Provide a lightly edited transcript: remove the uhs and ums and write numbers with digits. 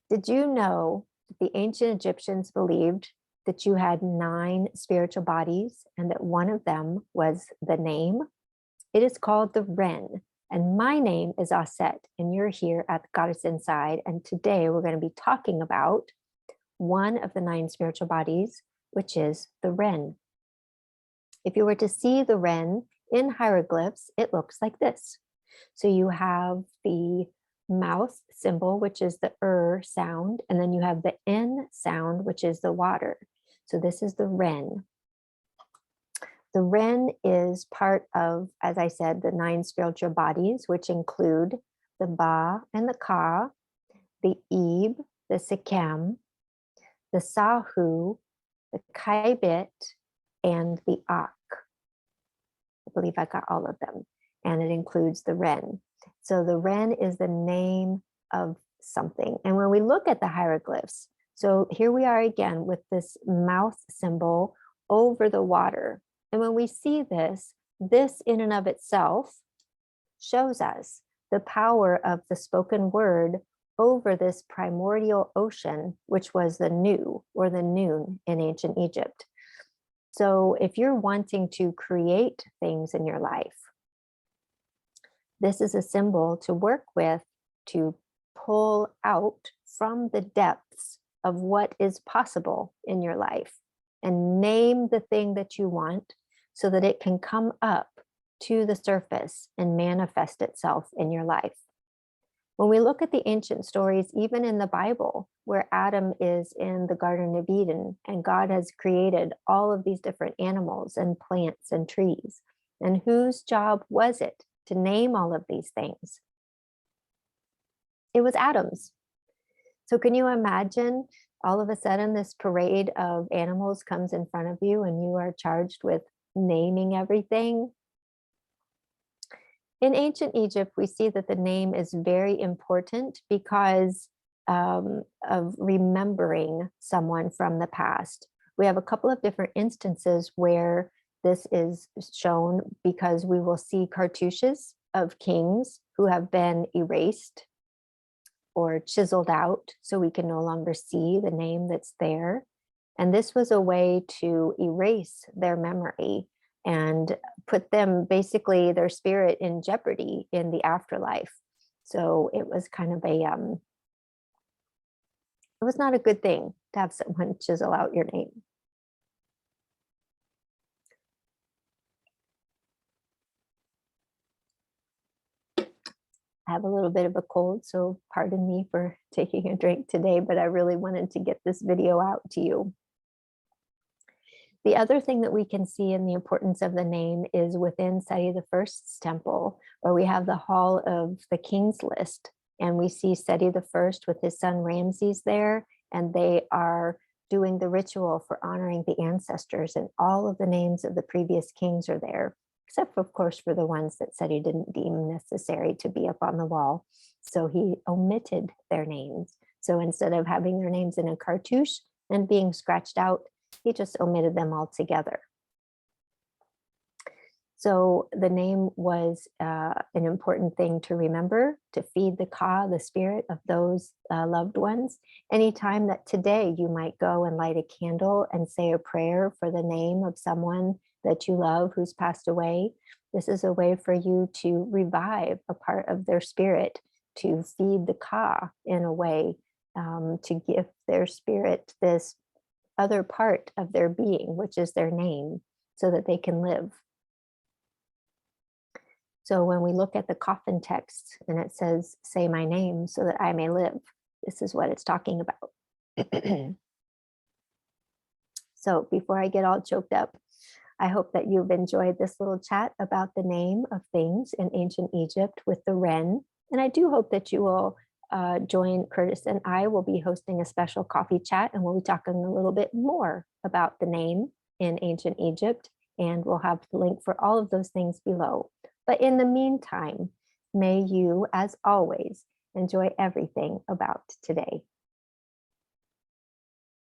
Did you know that the ancient Egyptians believed that you had 9 spiritual bodies and that one of them was the name? It is called the REN. And my name is Aset, and you're here at the Goddess Inside. And today we're going to be talking about one of the 9 spiritual bodies, which is the REN. If you were to see the REN in hieroglyphs, it looks like this. So you have the mouth symbol, which is the sound, and then you have the N sound, which is the water. So this is the REN. The REN is part of, as I said, the 9 spiritual bodies, which include the Ba and the Ka, the Ib, the Sekhem, the Sahu, the Kaibit, and the Ak. I believe I got all of them. And it includes the REN. So the REN is the name of something. And when we look at the hieroglyphs, so here we are again with this mouth symbol over the water. And when we see this, this in and of itself shows us the power of the spoken word over this primordial ocean, which was the Nu or the Noon in ancient Egypt. So if you're wanting to create things in your life, this is a symbol to work with to pull out from the depths of what is possible in your life and name the thing that you want so that it can come up to the surface and manifest itself in your life. When we look at the ancient stories, even in the Bible, where Adam is in the Garden of Eden and God has created all of these different animals and plants and trees, and whose job was it to name all of these things? It was Adam's. So can you imagine all of a sudden this parade of animals comes in front of you and you are charged with naming everything? In ancient Egypt, we see that the name is very important because of remembering someone from the past. We have a couple of different instances where this is shown because we will see cartouches of kings who have been erased or chiseled out so we can no longer see the name that's there. And this was a way to erase their memory and put them, basically their spirit, in jeopardy in the afterlife. So it was kind of a, it was not a good thing to have someone chisel out your name. I have a little bit of a cold, so pardon me for taking a drink today, but I really wanted to get this video out to you. The other thing that we can see in the importance of the name is within Seti I's temple, where we have the Hall of the King's List, and we see Seti I with his son Ramses there, and they are doing the ritual for honoring the ancestors, and all of the names of the previous kings are there, except of course for the ones that Seti didn't deem necessary to be up on the wall. So he omitted their names. So instead of having their names in a cartouche and being scratched out, he just omitted them altogether. So the name was an important thing to remember, to feed the Ka, the spirit of those loved ones. Anytime that today you might go and light a candle and say a prayer for the name of someone that you love who's passed away, this is a way for you to revive a part of their spirit, to feed the Ka in a way, to give their spirit this other part of their being, which is their name, so that they can live. So when we look at the coffin text and it says, "Say my name so that I may live," this is what it's talking about. So before I get all choked up, I hope that you've enjoyed this little chat about the name of things in ancient Egypt with the REN. And I do hope that you will join Curtis and I will be hosting a special coffee chat, and we'll be talking a little bit more about the name in ancient Egypt, and we'll have the link for all of those things below. But in the meantime, may you, as always, enjoy everything about today.